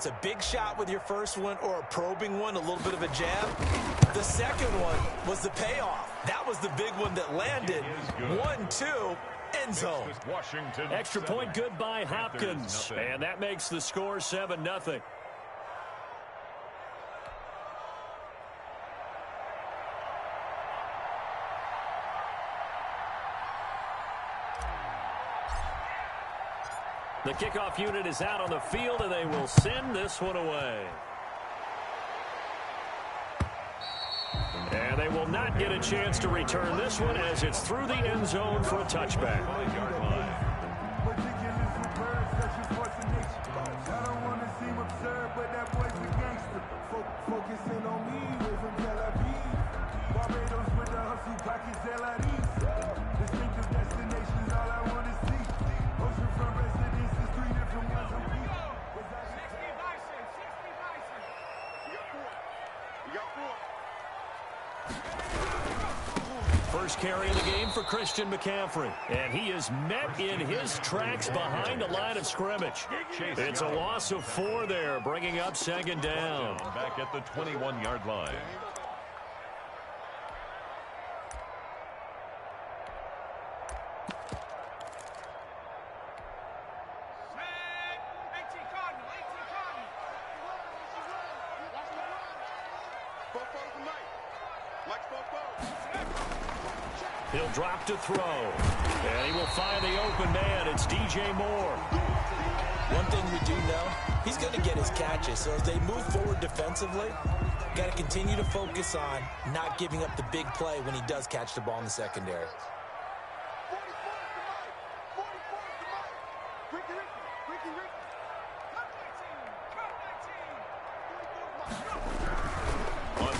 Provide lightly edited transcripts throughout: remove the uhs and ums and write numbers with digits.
it's a big shot with your first one or a probing one, a little bit of a jab, the second one was the payoff. That was the big one that landed. 1-2, end zone. Extra point good by Hopkins. And that makes the score 7-0. The kickoff unit is out on the field, and they will send this one away. And they will not get a chance to return this one as it's through the end zone for a touchback. First carry of the game for Christian McCaffrey. And he is met in his tracks behind the line of scrimmage. It's a loss of 4 there, bringing up second down. Back at the 21-yard line. He'll drop to throw. And he will find the open man. It's DJ Moore. One thing we do know, he's going to get his catches. So as they move forward defensively, got to continue to focus on not giving up the big play when he does catch the ball in the secondary.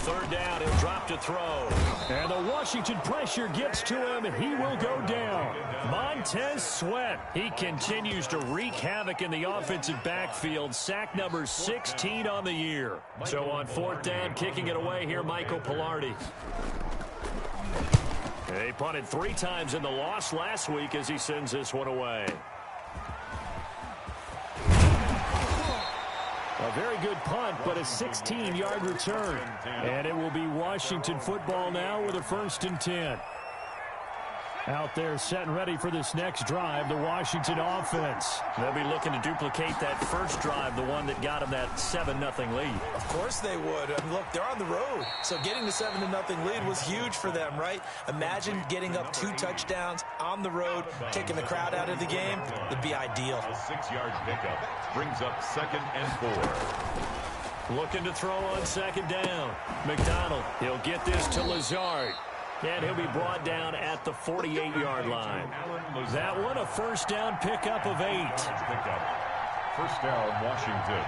Third down, he'll drop to throw. And the Washington pressure gets to him, and he will go down. Montez Sweat. He continues to wreak havoc in the offensive backfield. Sack number 16 on the year. So on fourth down, kicking it away here, Michael Pilardi. He punted 3 times in the loss last week as he sends this one away. A very good punt, but a 16-yard return. And it will be Washington football now with a 1st and 10. Out there set and ready for this next drive, the Washington offense. They'll be looking to duplicate that first drive, the one that got them that 7-0 lead. Of course they would. I mean, look, they're on the road. So getting the 7-0 lead was huge for them, right? Imagine getting up 2 touchdowns on the road, taking the crowd out of the game. It'd be ideal. A 6-yard pickup brings up 2nd and 4. Looking to throw on second down. McDonald, he'll get this to Lazard. And he'll be brought down at the 48-yard line. That one, a first down pickup of 8. First down, Washington.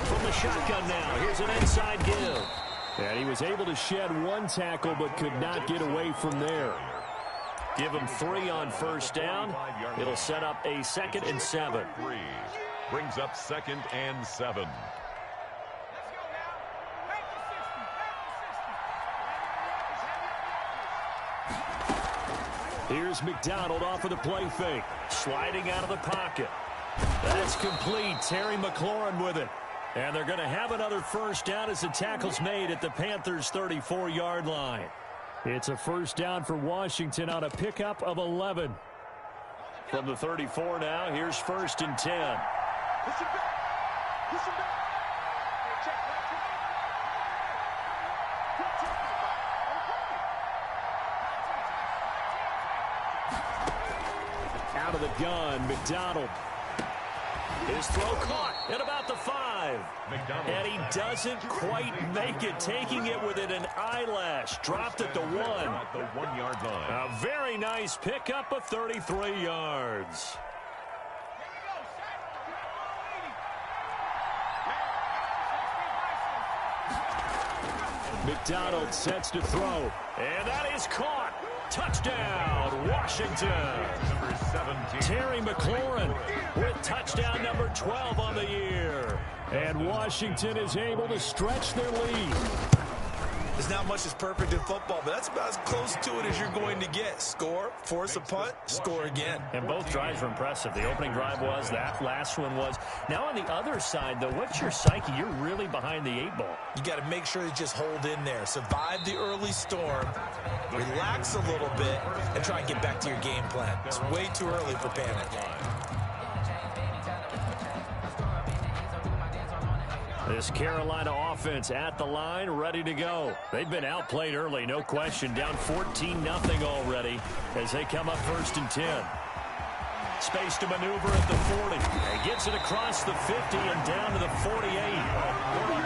From the shotgun now, here's an inside give. And he was able to shed 1 tackle, but could not get away from there. Give him 3 on first down. It'll set up a 2nd and 7. 3 brings up 2nd and 7. Here's McDonald off of the play fake. Sliding out of the pocket. That's complete. Terry McLaurin with it. And they're going to have another first down as the tackle's made at the Panthers' 34-yard line. It's a first down for Washington on a pickup of 11. From the 34 now, here's 1st and 10. Out of the gun, McDonald. His throw caught at about the 5. And he doesn't quite make it, taking it within an eyelash. Dropped at the 1. At the 1-yard line. A very nice pickup of 33 yards. McDonald sets to throw. And that is caught. Touchdown, Washington. Number 17. Terry McLaurin with touchdown number 12 on the year. And Washington is able to stretch their lead. There's not much that's perfect in football, but that's about as close to it as you're going to get. Score, force a punt, score again. And both drives were impressive. The opening drive was, that last one was. Now on the other side, though, what's your psyche? You're really behind the 8-ball. You got to make sure you just hold in there. Survive the early storm, relax a little bit, and try and get back to your game plan. It's way too early for panic. This Carolina offense at the line, ready to go. They've been outplayed early, no question. Down 14-0 already as they come up 1st and 10. Space to maneuver at the 40. And gets it across the 50 and down to the 48.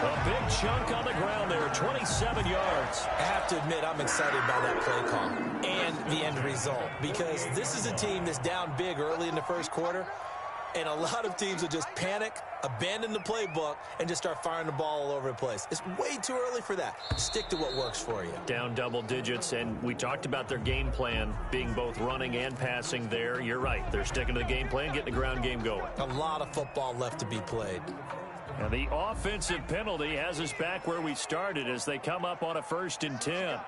A big chunk on the ground there, 27 yards. I have to admit, I'm excited by that play call and the end result, because this is a team that's down big early in the first quarter, and a lot of teams will just panic, abandon the playbook, and just start firing the ball all over the place. It's way too early for that. Stick to what works for you. Down double digits, and we talked about their game plan being both running and passing there. You're right. They're sticking to the game plan, getting the ground game going. A lot of football left to be played. And the offensive penalty has us back where we started as they come up on a 1st and 10.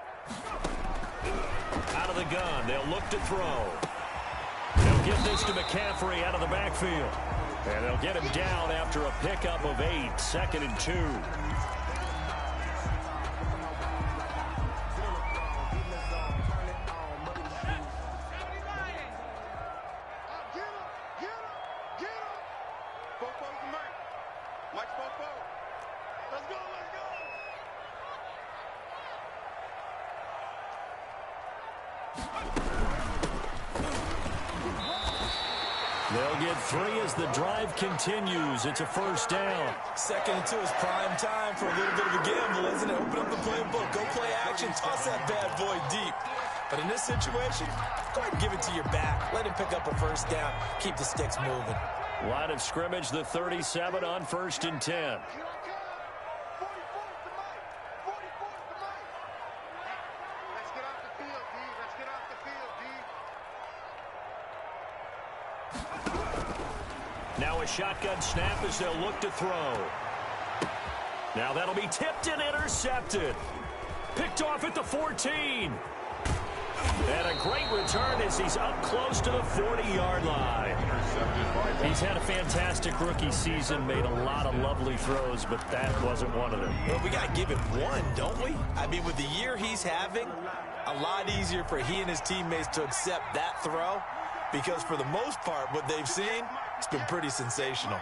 Out of the gun, they'll look to throw. They'll get this to McCaffrey out of the backfield. And they'll get him down after a pickup of 8, 2nd and 2. They'll get 3 as the drive continues. It's a 1st down. 2nd and 2 is prime time for a little bit of a gamble, isn't it? Open up the playbook, go play action, toss that bad boy deep. But in this situation, go ahead and give it to your back. Let him pick up a 1st down. Keep the sticks moving. Line of scrimmage, the 37 on 1st and 10. Now a shotgun snap as they'll look to throw. Now that'll be tipped and intercepted. Picked off at the 14. And a great return as he's up close to the 40-yard line. He's had a fantastic rookie season, made a lot of lovely throws, but that wasn't one of them. Well, we got to give him one, don't we? I mean, with the year he's having, a lot easier for he and his teammates to accept that throw, because for the most part, what they've seen, it's been pretty sensational.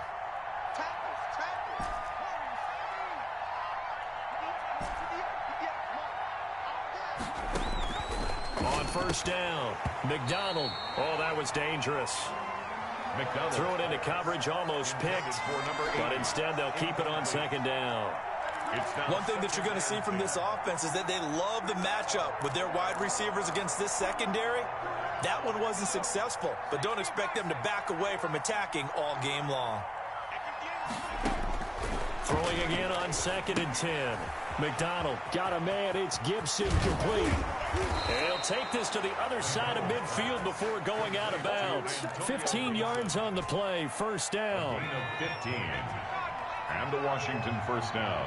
On 1st down, McDonald. Oh, that was dangerous. McDonald threw it into coverage, almost picked, but instead they'll keep it on 2nd down. One thing that you're going to see from this offense is that they love the matchup with their wide receivers against this secondary. That one wasn't successful, but don't expect them to back away from attacking all game long. Throwing again on 2nd and 10. McDonald got a man. It's Gibson complete. And he'll take this to the other side of midfield before going out of bounds. 15 yards on the play. 1st down. 15. And the Washington 1st down.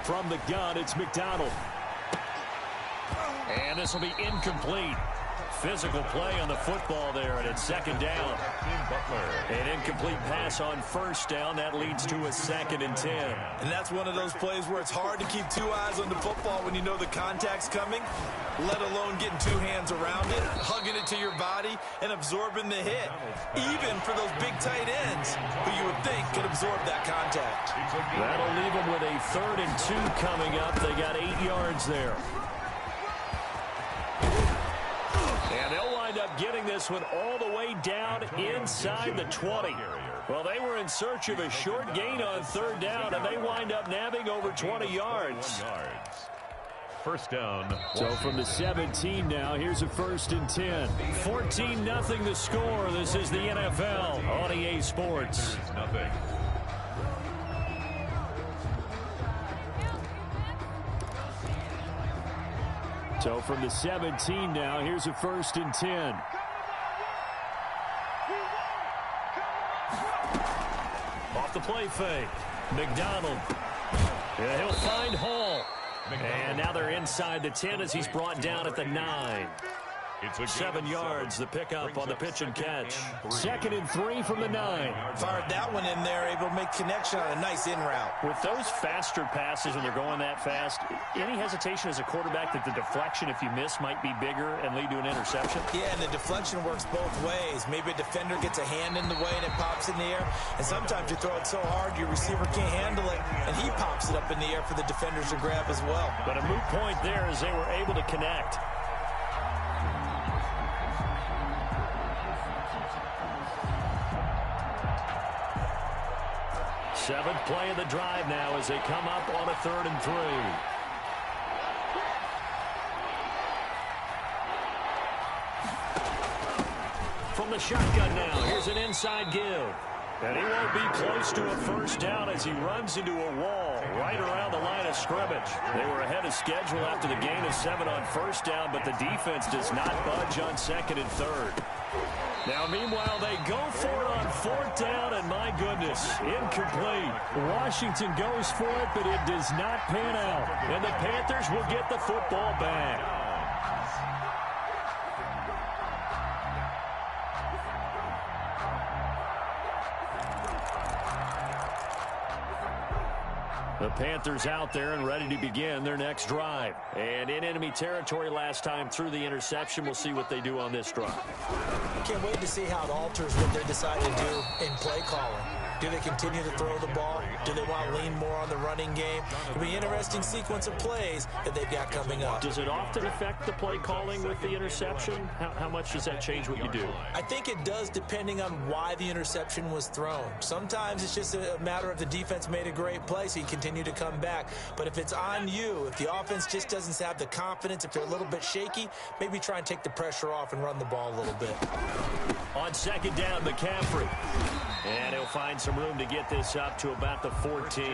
From the gun, it's McDonald. And this will be incomplete. Physical play on the football there, and it's 2nd down. An incomplete pass on 1st down. That leads to a 2nd and 10. And that's one of those plays where it's hard to keep 2 eyes on the football when you know the contact's coming, let alone getting 2 hands around it, hugging it to your body, and absorbing the hit. Even for those big tight ends, who you would think could absorb that contact. That'll leave them with a 3rd and 2 coming up. They got 8 yards there. And they'll wind up getting this one all the way down inside the 20. Well, they were in search of a short gain on 3rd down, and they wind up nabbing over 20 yards. 1st down. So from the 17 now, here's a 1st and 10. 14-0 the score. This is the NFL on EA Sports. Nothing. So from the 17 now, here's a 1st and 10. Off the play fake. McDonald. Yeah, he'll find Hall. And now they're inside the 10 as he's brought down at the 9. 7 yards, the pickup on the pitch and catch. 2nd and 3 from the 9. Fired that one in there, able to make connection on a nice in route. With those faster passes when they're going that fast, any hesitation as a quarterback that the deflection, if you miss, might be bigger and lead to an interception? Yeah, and the deflection works both ways. Maybe a defender gets a hand in the way and it pops in the air. And sometimes you throw it so hard your receiver can't handle it, and he pops it up in the air for the defenders to grab as well. But a moot point there as they were able to connect. 7th play of the drive now as they come up on a 3rd and 3. From the shotgun now, here's an inside give. And he won't be close to a first down as he runs into a wall right around the line of scrimmage. They were ahead of schedule after the gain of 7 on first down, but the defense does not budge on 2nd and 3rd. Now, meanwhile, they go for it on 4th down, and my goodness, incomplete. Washington goes for it, but it does not pan out. And the Panthers will get the football back. The Panthers out there and ready to begin their next drive. And in enemy territory last time through the interception. We'll see what they do on this drive. Can't wait to see how it alters what they decide to do in play calling. Do they continue to throw the ball? Do they want to lean more on the running game? It'll be an interesting sequence of plays that they've got coming up. Does it often affect the play calling with the interception? How much does that change what you do? I think it does depending on why the interception was thrown. Sometimes it's just a matter of the defense made a great play, so you continue to come back. But if it's on you, if the offense just doesn't have the confidence, if they're a little bit shaky, maybe try and take the pressure off and run the ball a little bit. On 2nd down, McCaffrey. And he'll find some room to get this up to about the 14.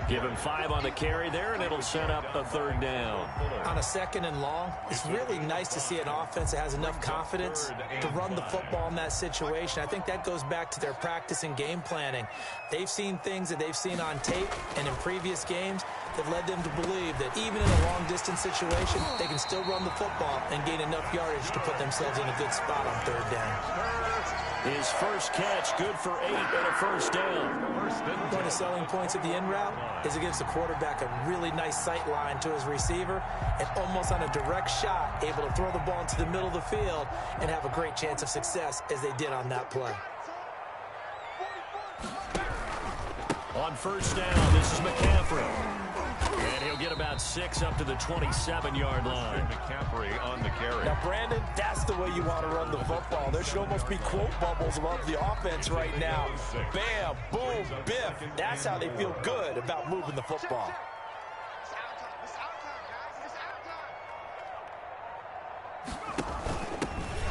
Give him 5 on the carry there, and it'll set up a 3rd down. On a 2nd and long, it's really nice to see an offense that has enough confidence to run the football in that situation. I think that goes back to their practice and game planning. They've seen things that they've seen on tape and in previous games that led them to believe that even in a long-distance situation, they can still run the football and gain enough yardage to put themselves in a good spot on 3rd down. His first catch, good for 8 and a first down. One of the selling points of the in route is it gives the quarterback a really nice sight line to his receiver and almost on a direct shot, able to throw the ball into the middle of the field and have a great chance of success as they did on that play. On first down, this is McCaffrey. And he'll get about 6 up to the 27-yard line. McCaffrey on the carry. Now, Brandon, that's the way you want to run the football. There should almost be quote bubbles above the offense right now. Bam, boom, biff. That's how they feel good about moving the football.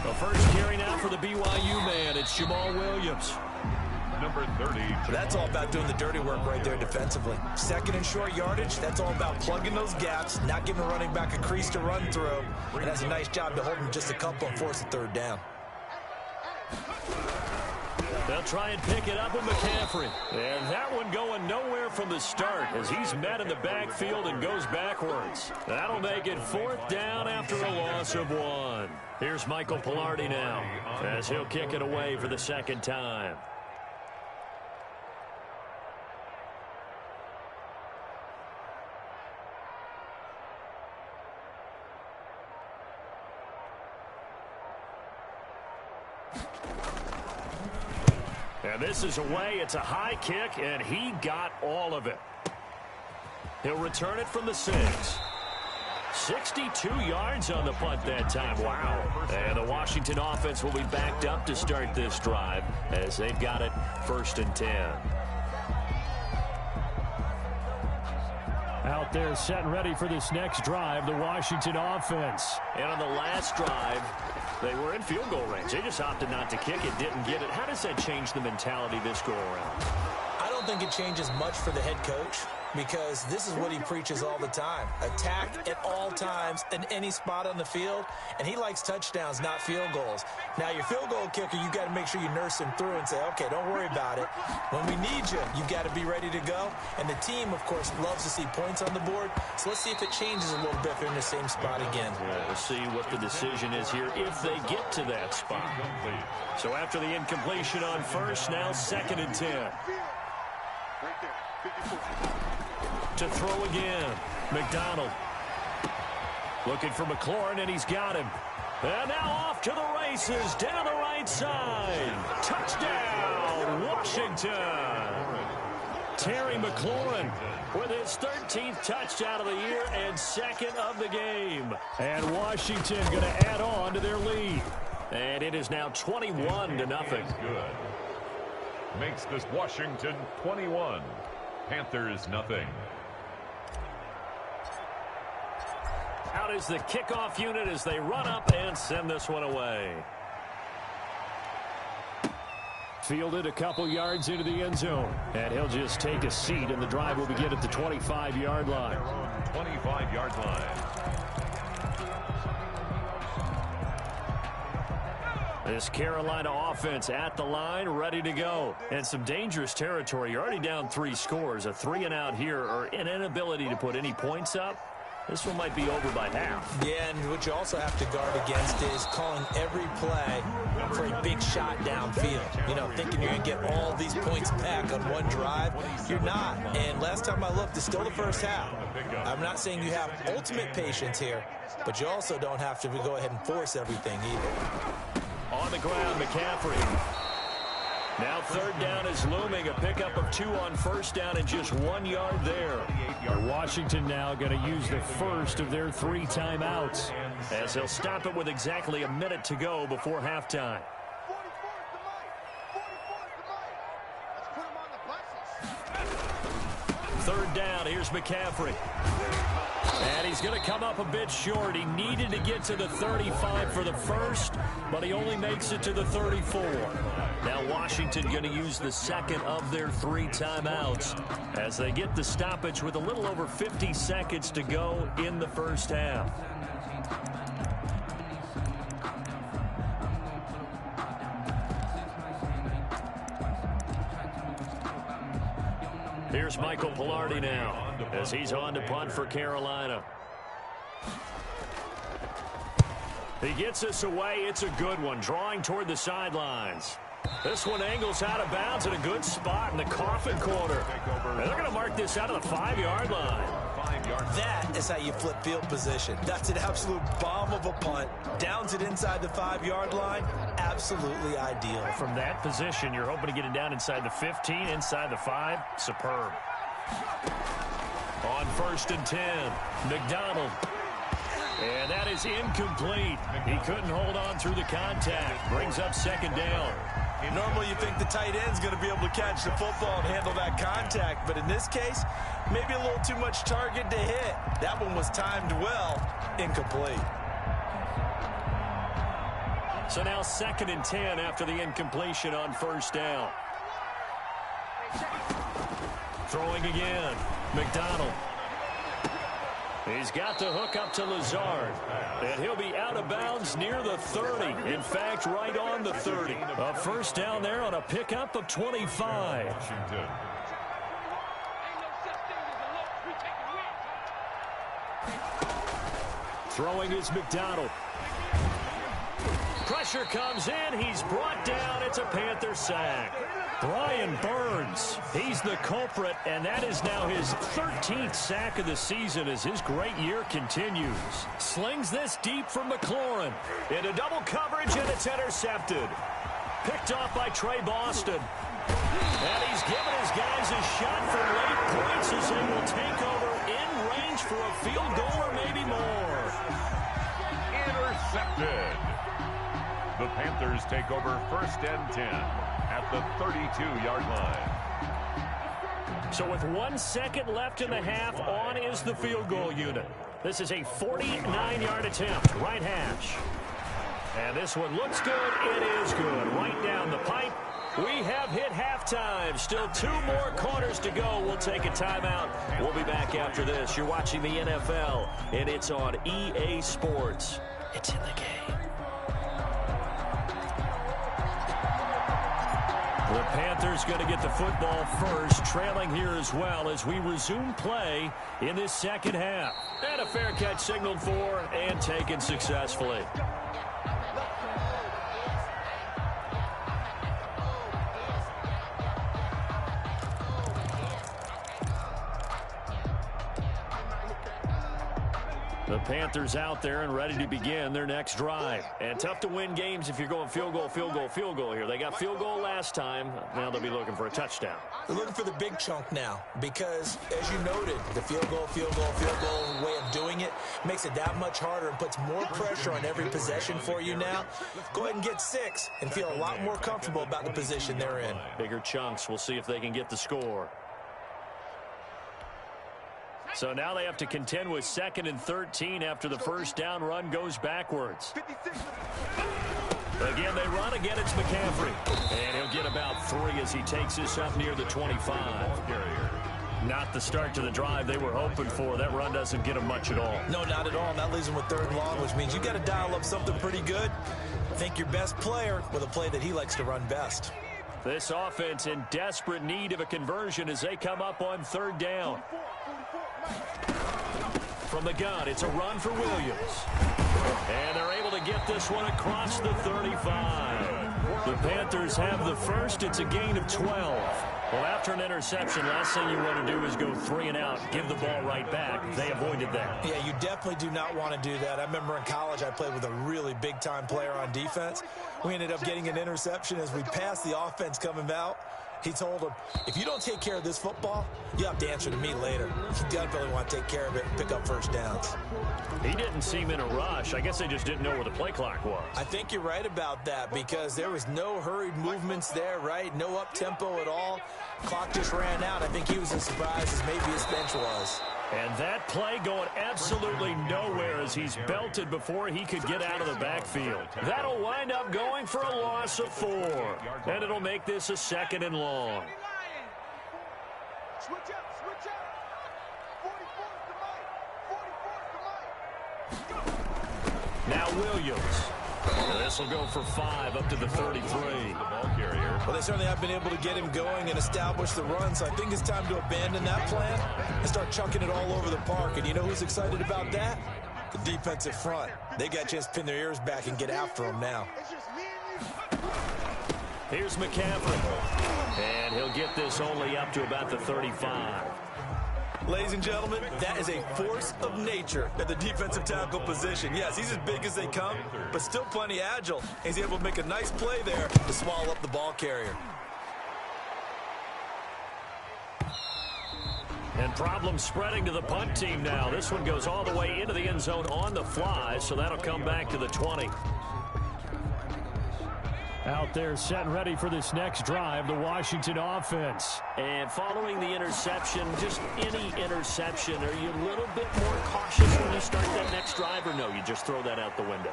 The first carry now for the BYU man. It's Jamal Williams. Number 30. That's all about doing the dirty work right there defensively. 2nd and short yardage, that's all about plugging those gaps, not giving a running back a crease to run through. And that's a nice job to hold him just a couple and force a 3rd down. They'll try and pick it up with McCaffrey. And that one going nowhere from the start as he's met in the backfield and goes backwards. That'll make it 4th down after a loss of 1. Here's Michael Pilardi now as he'll kick it away for the 2nd time. And this is away. It's a high kick, and he got all of it. He'll return it from the 6. 62 yards on the punt that time. Wow. And the Washington offense will be backed up to start this drive as they've got it 1st and 10. Out there set and ready for this next drive, the Washington offense. And on the last drive, they were in field goal range. They just opted not to kick it, didn't get it. How does that change the mentality this go around? I don't think it changes much for the head coach. because this is what he preaches all the time. Attack at all times in any spot on the field, and he likes touchdowns, not field goals. Now, your field goal kicker, you got to make sure you nurse him through and say, okay, don't worry about it. When we need you, you got to be ready to go. And the team, of course, loves to see points on the board, so let's see if it changes a little bit if they're in the same spot again. Yeah, we'll see what the decision is here if they get to that spot. So after the incompletion on first, now 2nd and 10. To throw again, McDonald. Looking for McLaurin, and he's got him. And now off to the races, down the right side. Touchdown, Washington. Terry McLaurin with his 13th touchdown of the year and 2nd of the game. And Washington going to add on to their lead. And it is now 21-0. Good. Makes this Washington 21. Panthers nothing. Out is the kickoff unit as they run up and send this one away. Fielded a couple yards into the end zone. And he'll just take a seat, and the drive will begin at the 25-yard line. 25-yard line. This Carolina offense at the line, ready to go. And some dangerous territory. You're already down 3 scores. A 3-and-out here, or an inability to put any points up. This one might be over by half. Yeah, and what you also have to guard against is calling every play for a big shot downfield. You know, thinking you're going to get all these points back on one drive. You're not. And last time I looked, it's still the first half. I'm not saying you have ultimate patience here, but you also don't have to go ahead and force everything either. On the ground, McCaffrey. Now 3rd down is looming. A pickup of 2 on 1st down and just 1 yard there. Washington now going to use the first of their 3 timeouts, as they'll stop it with exactly a minute to go before halftime. Third down, here's McCaffrey. And he's going to come up a bit short. He needed to get to the 35 for the first, but he only makes it to the 34. Now Washington going to use the 2nd of their 3 timeouts as they get the stoppage with a little over 50 seconds to go in the first half. Here's Michael Pilardi now as he's on to punt for Carolina. He gets this away. It's a good one, drawing toward the sidelines. This one angles out of bounds in a good spot in the coffin corner. And they're going to mark this out of the 5-yard line. That is how you flip field position. That's an absolute bomb of a punt. Downs it inside the 5-yard line. Absolutely ideal. From that position, you're hoping to get it down inside the 15, inside the 5. Superb. On 1st and 10, McDonald. And that is incomplete. He couldn't hold on through the contact. Brings up 2nd down. Normally you think the tight end's going to be able to catch the football and handle that contact, but in this case, maybe a little too much target to hit. That one was timed well, incomplete. So now 2nd and 10 after the incompletion on 1st down. Throwing again, McDonald. He's got the hook up to Lazard. And he'll be out of bounds near the 30. In fact, right on the 30. A 1st down there on a pickup of 25. Washington. Throwing is McDonald. Pressure comes in. He's brought down. It's a Panther sack. Brian Burns, he's the culprit, and that is now his 13th sack of the season as his great year continues. Slings this deep from McLaurin. Into double coverage, and it's intercepted. Picked off by Trey Boston. And he's given his guys a shot for late points as they will take over in range for a field goal or maybe more. Intercepted. The Panthers take over 1st and 10 at the 32-yard line. So with 1 second left in the half, on is the field goal unit. This is a 49-yard attempt, right hash. And this one looks good. It is good. Right down the pipe. We have hit halftime. Still 2 more quarters to go. We'll take a timeout. We'll be back after this. You're watching the NFL, and it's on EA Sports. It's in the game. The Panthers going to get the football first, trailing here as well as we resume play in this second half. And a fair catch signaled for and taken successfully. The Panthers out there and ready to begin their next drive. And tough to win games if you're going field goal, field goal, field goal here. They got field goal last time. Now they'll be looking for a touchdown. They're looking for the big chunk now because, as you noted, the field goal way of doing it makes it that much harder and puts more pressure on every possession for you now. Go ahead and get 6 and feel a lot more comfortable about the position they're in. Bigger chunks. We'll see if they can get the score. So now they have to contend with 2nd and 13 after the first down run goes backwards. Again, they run. Again, it's McCaffrey. And he'll get about 3 as he takes this up near the 25. Not the start to the drive they were hoping for. That run doesn't get them much at all. No, not at all. That leaves them with 3rd and long, which means you got to dial up something pretty good. Think your best player with a play that he likes to run best. This offense in desperate need of a conversion as they come up on 3rd down. From the gun, it's a run for Williams. And they're able to get this one across the 35. The Panthers have the first. It's a gain of 12. Well, after an interception, last thing you want to do is go 3 and out, give the ball right back. They avoided that. Yeah, you definitely do not want to do that. I remember in college I played with a really big-time player on defense. We ended up getting an interception as we passed the offense coming out. He told him, if you don't take care of this football, you have to answer to me later. You definitely want to take care of it and pick up first downs. He didn't seem in a rush. I guess they just didn't know where the play clock was. I think you're right about that because there was no hurried movements there, right? No up-tempo at all. Clock just ran out. I think he was as surprised as maybe his bench was. And that play going absolutely nowhere as he's belted before he could get out of the backfield. That'll wind up going for a loss of 4. And it'll make this a 2nd and long. Switch up, switch up. 44's the mic. Now Williams. This will go for 5 up to the 33. Well, they certainly have been able to get him going and establish the run, so I think it's time to abandon that plan and start chucking it all over the park. And you know who's excited about that? The defensive front. They got a chance to pin their ears back and get after him now. Here's McCaffrey. And he'll get this only up to about the 35. Ladies and gentlemen, that is a force of nature at the defensive tackle position. Yes, he's as big as they come, but still plenty agile. He's able to make a nice play there to swallow up the ball carrier. And problems spreading to the punt team now. This one goes all the way into the end zone on the fly, so that'll come back to the 20. Out there set and ready for this next drive, the Washington offense. And following the interception, just any interception, are you a little bit more cautious when you start that next drive, or no, you just throw that out the window?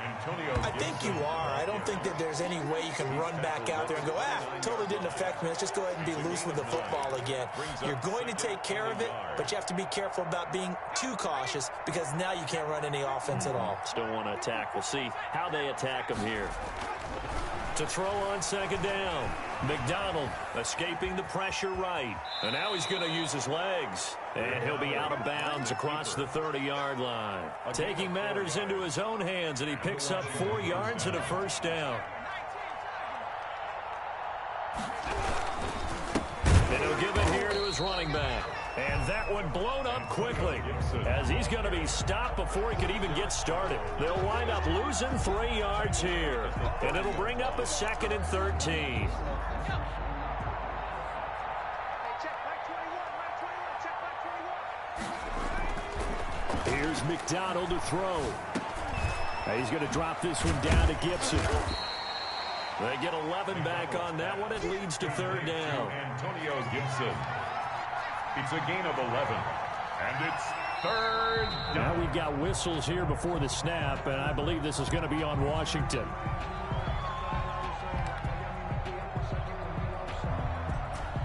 I think you are. I don't think that there's any way you can run back out there and go, totally didn't affect me. Let's just go ahead and be loose with the football again. You're going to take care of it, but you have to be careful about being too cautious because now you can't run any offense at all. Still want to attack. We'll see how they attack them here. To throw on 2nd down. McDonald escaping the pressure right. And now he's going to use his legs. And he'll be out of bounds across the 30-yard line. Taking matters into his own hands, and he picks up 4 yards and a first down. And he'll give it here to his running back. And that one blown up quickly as he's going to be stopped before he could even get started. They'll wind up losing 3 yards here. And it'll bring up a 2nd and 13. Here's McDonald to throw. Now he's going to drop this one down to Gibson. They get 11 back on that one. It leads to 3rd down. Antonio Gibson. It's a gain of 11, and it's 3rd down. Now we've got whistles here before the snap, and I believe this is going to be on Washington.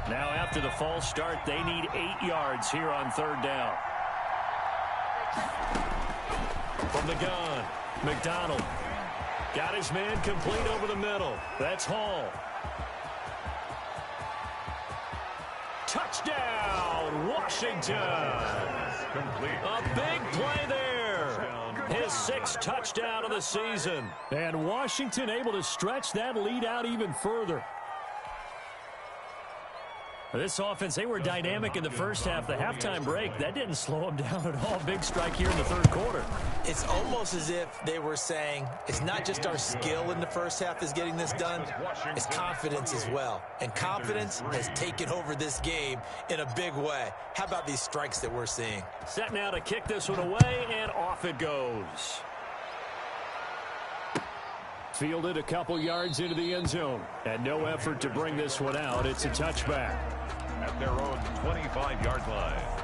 Now after the false start, they need 8 yards here on third down. From the gun, McDonald. Got his man complete over the middle. That's Hall. Touchdown, Washington. Complete. A big play there. His 6th touchdown of the season. And Washington able to stretch that lead out even further. This offense, they were dynamic in the first half. The halftime break, that didn't slow them down at all. Big strike here in the third quarter. It's almost as if they were saying, it's not just our skill in the first half is getting this done, it's confidence as well. And confidence has taken over this game in a big way. How about these strikes that we're seeing? Set now to kick this one away, and off it goes. Fielded a couple yards into the end zone. And no effort to bring this one out. It's a touchback. At their own 25-yard line.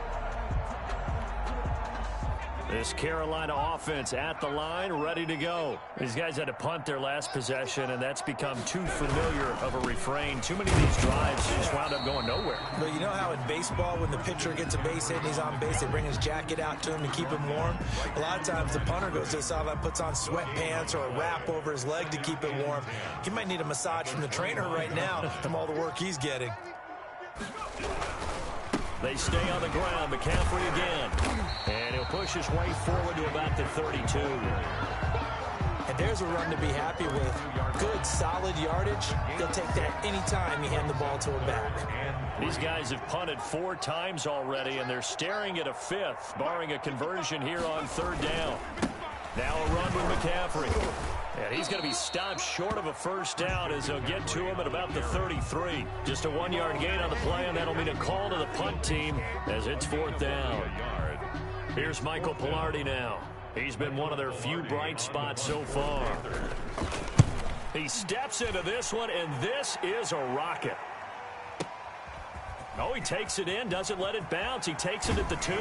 This Carolina offense at the line, ready to go. These guys had to punt their last possession, and that's become too familiar of a refrain. Too many of these drives just wound up going nowhere. But you know how in baseball, when the pitcher gets a base hit and he's on base, they bring his jacket out to him to keep him warm? A lot of times the punter goes to the sideline, puts on sweatpants or a wrap over his leg to keep it warm. He might need a massage from the trainer right now from all the work he's getting. They stay on the ground. McCaffrey again. And he'll push his way forward to about the 32. And there's a run to be happy with. Good, solid yardage. He'll take that anytime you hand the ball to him back. These guys have punted 4 times already, and they're staring at a 5th, barring a conversion here on third down. Now a run with McCaffrey. And he's going to be stopped short of a first down as they'll get to him at about the 33. Just a 1-yard gain on the play, and that'll mean a call to the punt team as it's 4th down. Here's Michael Pilardi now. He's been one of their few bright spots so far. He steps into this one, and this is a rocket. Oh, he takes it in, doesn't let it bounce. He takes it at the 2.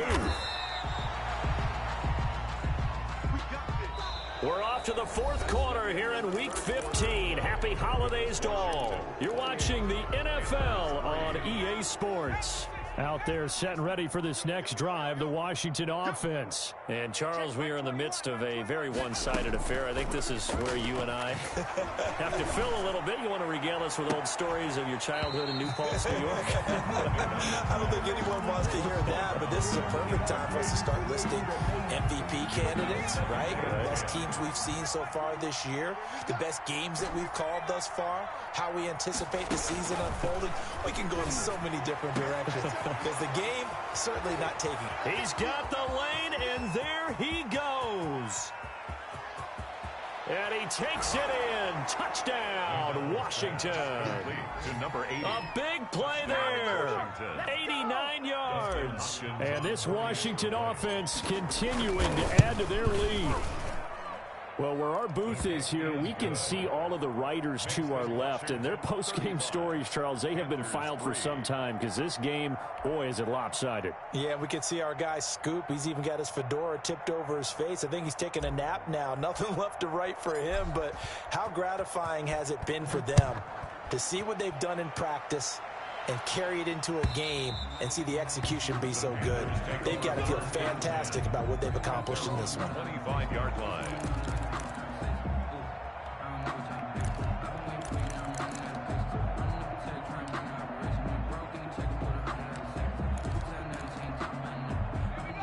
We're off to the 4th quarter here in Week 15. Happy holidays to all. You're watching the NFL on EA Sports. Out there set and ready for this next drive, the Washington offense. And, Charles, we are in the midst of a very one-sided affair. I think this is where you and I have to fill a little bit. You want to regale us with old stories of your childhood in New Paltz, New York? I don't think anyone wants to hear that, but this is a perfect time for us to start listing MVP candidates, right? The best teams we've seen so far this year, the best games that we've called thus far, how we anticipate the season unfolding. We can go in so many different directions. Because the game, certainly not taking it. He's got the lane, and there he goes. And he takes it in. Touchdown, Washington. To number 80. A big play there. 89 yards. And this Washington offense continuing to add to their lead. Well, where our booth is here, we can see all of the writers to our left. And their post-game stories, Charles, they have been filed for some time because this game, boy, is it lopsided. Yeah, we can see our guy Scoop. He's even got his fedora tipped over his face. I think he's taking a nap now. Nothing left to write for him, but how gratifying has it been for them to see what they've done in practice and carry it into a game and see the execution be so good. They've got to feel fantastic about what they've accomplished in this one. 25-yard line.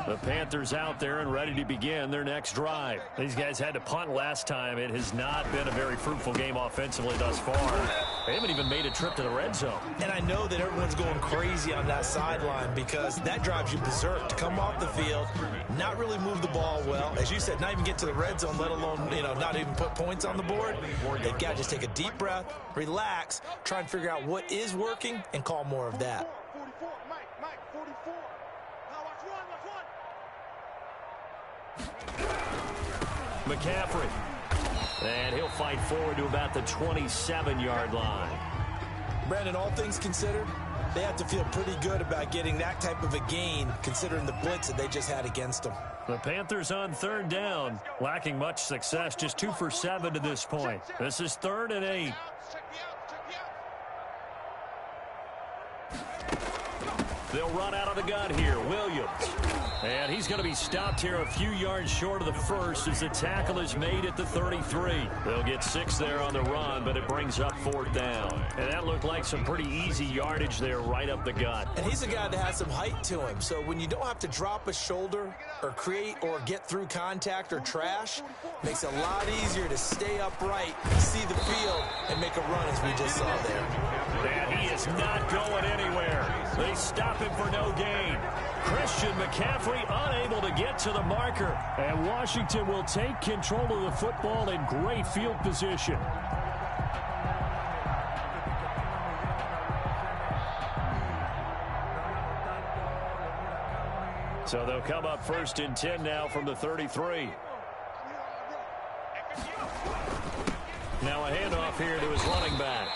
The Panthers out there and ready to begin their next drive. These guys had to punt last time. It has not been a very fruitful game offensively thus far. They haven't even made a trip to the red zone. And I know that everyone's going crazy on that sideline because that drives you berserk to come off the field, not really move the ball well. As you said, not even get to the red zone, let alone, not even put points on the board. They've got to just take a deep breath, relax, try and figure out what is working and call more of that. McCaffrey. And he'll fight forward to about the 27-yard line. Brandon, all things considered, they have to feel pretty good about getting that type of a gain considering the blitz that they just had against them. The Panthers on third down, lacking much success, just 2 for 7 to this point. This is 3rd and 8. They'll run out of the gun here. Williams. And he's going to be stopped here a few yards short of the first as the tackle is made at the 33. They'll get 6 there on the run, but it brings up 4th down. And that looked like some pretty easy yardage there right up the gut. And he's a guy that has some height to him. So when you don't have to drop a shoulder or create or get through contact or trash, makes it a lot easier to stay upright, see the field, and make a run as we just saw there. And he is not going anywhere. They stop him for no gain. Christian McCaffrey unable to get to the marker. And Washington will take control of the football in great field position. So they'll come up 1st and 10 now from the 33. Now a handoff here to his running back.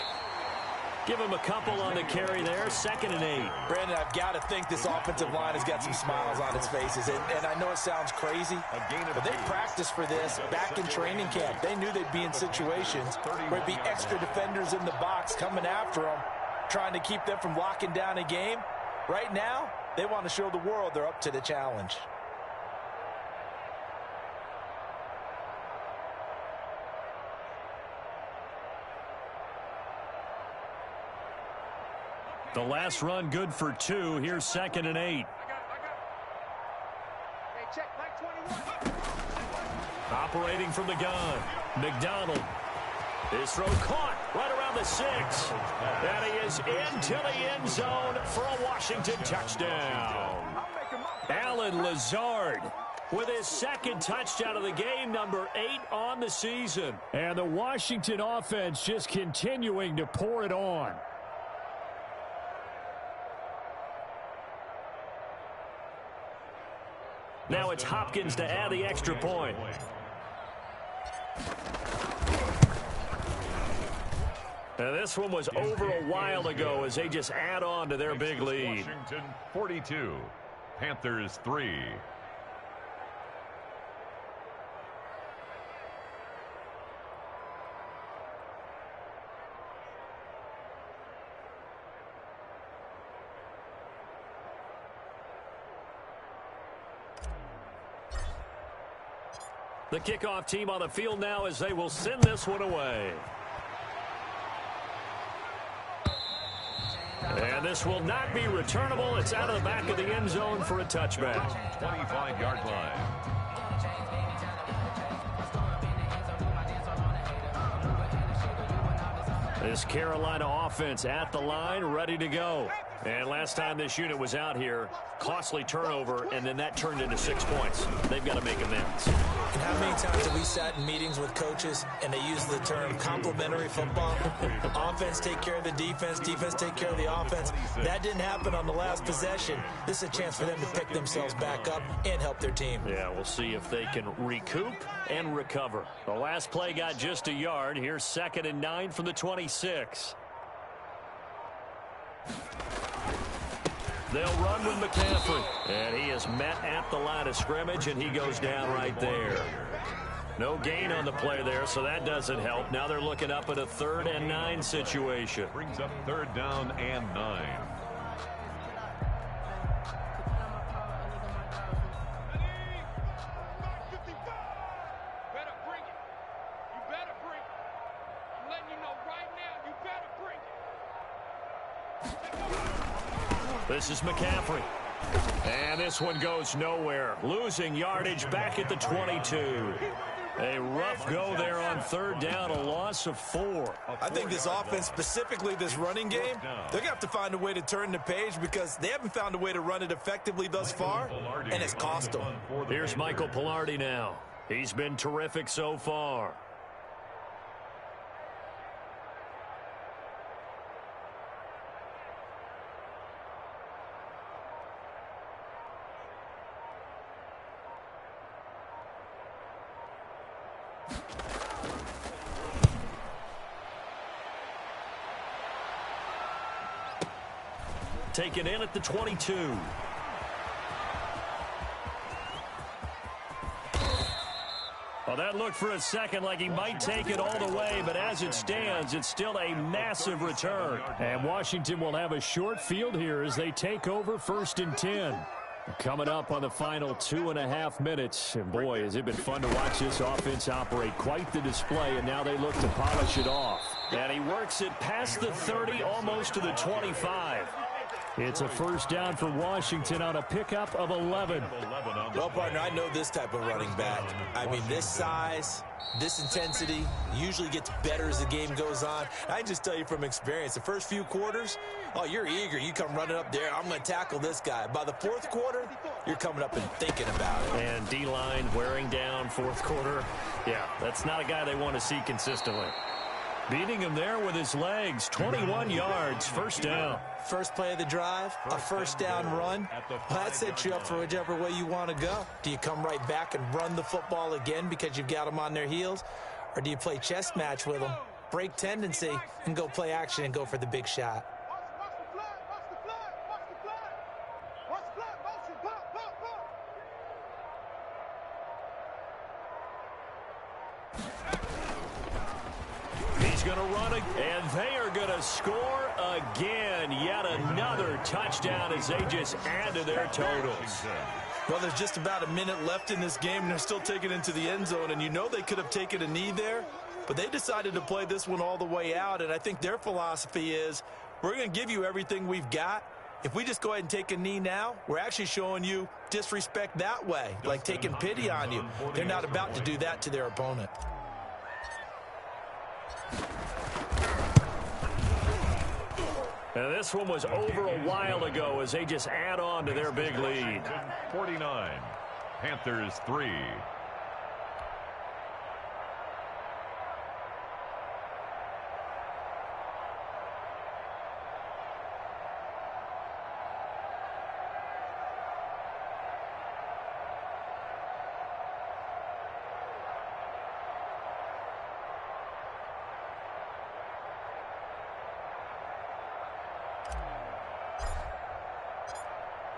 Give him a couple on the carry there. 2nd and 8. Brandon, I've got to think this offensive line has got some smiles on its faces. And I know it sounds crazy, but they practiced for this back in training camp. They knew they'd be in situations where there'd be extra defenders in the box coming after them, trying to keep them from locking down a game. Right now, they want to show the world they're up to the challenge. The last run good for 2. Here's 2nd and 8. Hey, check, Mike 21. Operating from the gun. McDonald. His throw caught right around the 6. And he is into the end zone for a Washington touchdown. Allen Lazard with his 2nd touchdown of the game, number 8 on the season. And the Washington offense just continuing to pour it on. Now it's Hopkins to add the extra point. And this one was over a while ago as they just add on to their big lead. Washington 42, Panthers 3. The kickoff team on the field now as they will send this one away. And this will not be returnable. It's out of the back of the end zone for a touchback. 25-yard line. This Carolina offense at the line, ready to go. And last time this unit was out here, costly turnover, and then that turned into 6 points. They've got to make amends. And how many times have we sat in meetings with coaches and they use the term complementary football? Offense take care of the defense, defense take care of the offense. That didn't happen on the last possession. This is a chance for them to pick themselves back up and help their team. Yeah, we'll see if they can recoup and recover. The last play got just a yard. Here's 2nd and 9 from the 26. They'll run with McCaffrey. And he is met at the line of scrimmage, and he goes down right there. No gain on the play there, so that doesn't help. Now they're looking up at a 3rd and 9 situation. Brings up 3rd down and 9. This is McCaffrey. And this one goes nowhere. Losing yardage back at the 22. A rough go there on 3rd down, a loss of 4. I think this offense, specifically this running game, they're going to have to find a way to turn the page because they haven't found a way to run it effectively thus far, and it's cost them. Here's Michael Pilardi now. He's been terrific so far. Taken in at the 22. A Well, that looked for a second like he might take it all the way, but as it stands, it's still a massive return. And Washington will have a short field here as they take over 1st and 10. Coming up on the final 2.5 minutes. And boy, has it been fun to watch this offense operate. Quite the display, and now they look to polish it off. And he works it past the 30, almost to the 25. It's a first down for Washington on a pickup of 11. Well, partner, I know this type of running back. I mean, this size, this intensity usually gets better as the game goes on. I can just tell you from experience, the first few quarters, oh, you're eager. You come running up there, I'm going to tackle this guy. By the 4th quarter, you're coming up and thinking about it. And D-line wearing down 4th quarter. Yeah, that's not a guy they want to see consistently. Beating him there with his legs, 21 yards, first down. First play of the drive, a first down run. Well, that sets you up for whichever way you want to go. Do you come right back and run the football again because you've got them on their heels? Or do you play chess match with them, break tendency, and go play action and go for the big shot? He's going to run it, and they are going to score again. Yet another touchdown as they just add to their totals. Well, there's just about a minute left in this game, and they're still taking it into the end zone. And you know they could have taken a knee there, but they decided to play this one all the way out. And I think their philosophy is, we're going to give you everything we've got. If we just go ahead and take a knee now, we're actually showing you disrespect that way, like taking pity on you. They're not about to do that to their opponent. And this one was over a while ago as they just add on to their big lead. 49, Panthers 3.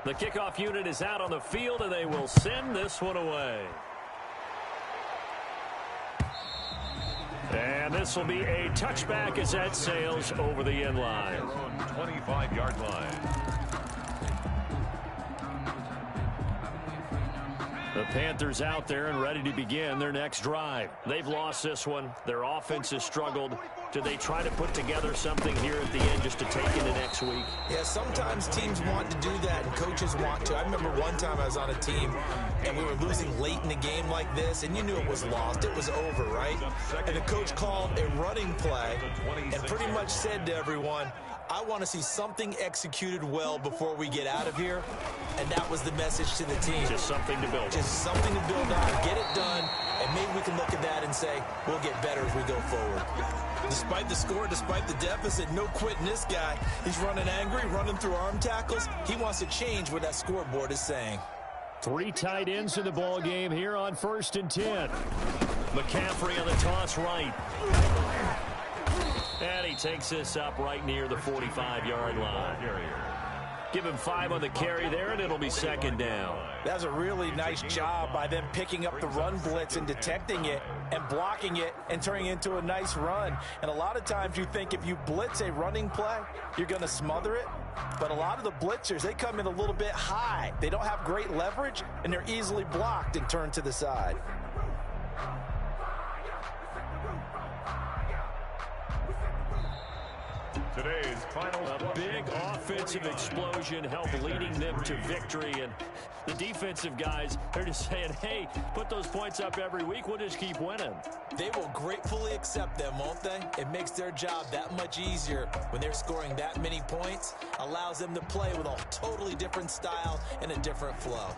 The kickoff unit is out on the field, and they will send this one away. And this will be a touchback as that sails over the end line. 25-yard line. The Panthers out there and ready to begin their next drive. They've lost this one. Their offense has struggled. Do they try to put together something here at the end just to take into next week? Yeah, sometimes teams want to do that and coaches want to. I remember one time I was on a team and we were losing late in the game like this, and you knew it was lost. It was over, right? And the coach called a running play and pretty much said to everyone, I want to see something executed well before we get out of here. And that was the message to the team. Just something to build on. Just something to build on, get it done, and maybe we can look at that and say, we'll get better as we go forward. Despite the score, despite the deficit, no quitting this guy. He's running angry, running through arm tackles. He wants to change what that scoreboard is saying. 3 tight ends in the ball game here on 1st and 10. McCaffrey on the toss right. And he takes this up right near the 45-yard line. Give him 5 on the carry there, and it'll be second down. That's a really nice job by them picking up the run blitz and detecting it and blocking it and turning it into a nice run. And a lot of times you think if you blitz a running play, you're going to smother it. But a lot of the blitzers, they come in a little bit high. They don't have great leverage, and they're easily blocked and turned to the side. Today's final. A big offensive explosion helped leading them to victory. And the defensive guys, they're just saying, hey, put those points up every week. We'll just keep winning. They will gratefully accept them, won't they? It makes their job that much easier when they're scoring that many points. Allows them to play with a totally different style and a different flow.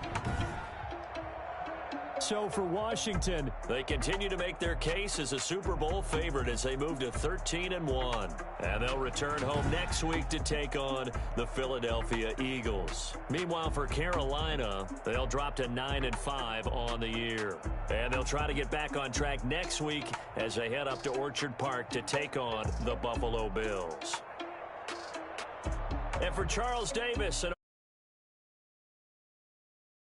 So for Washington, they continue to make their case as a Super Bowl favorite as they move to 13-1. And they'll return home next week to take on the Philadelphia Eagles. Meanwhile, for Carolina, they'll drop to 9-5 on the year. And they'll try to get back on track next week as they head up to Orchard Park to take on the Buffalo Bills. And for Charles Davis,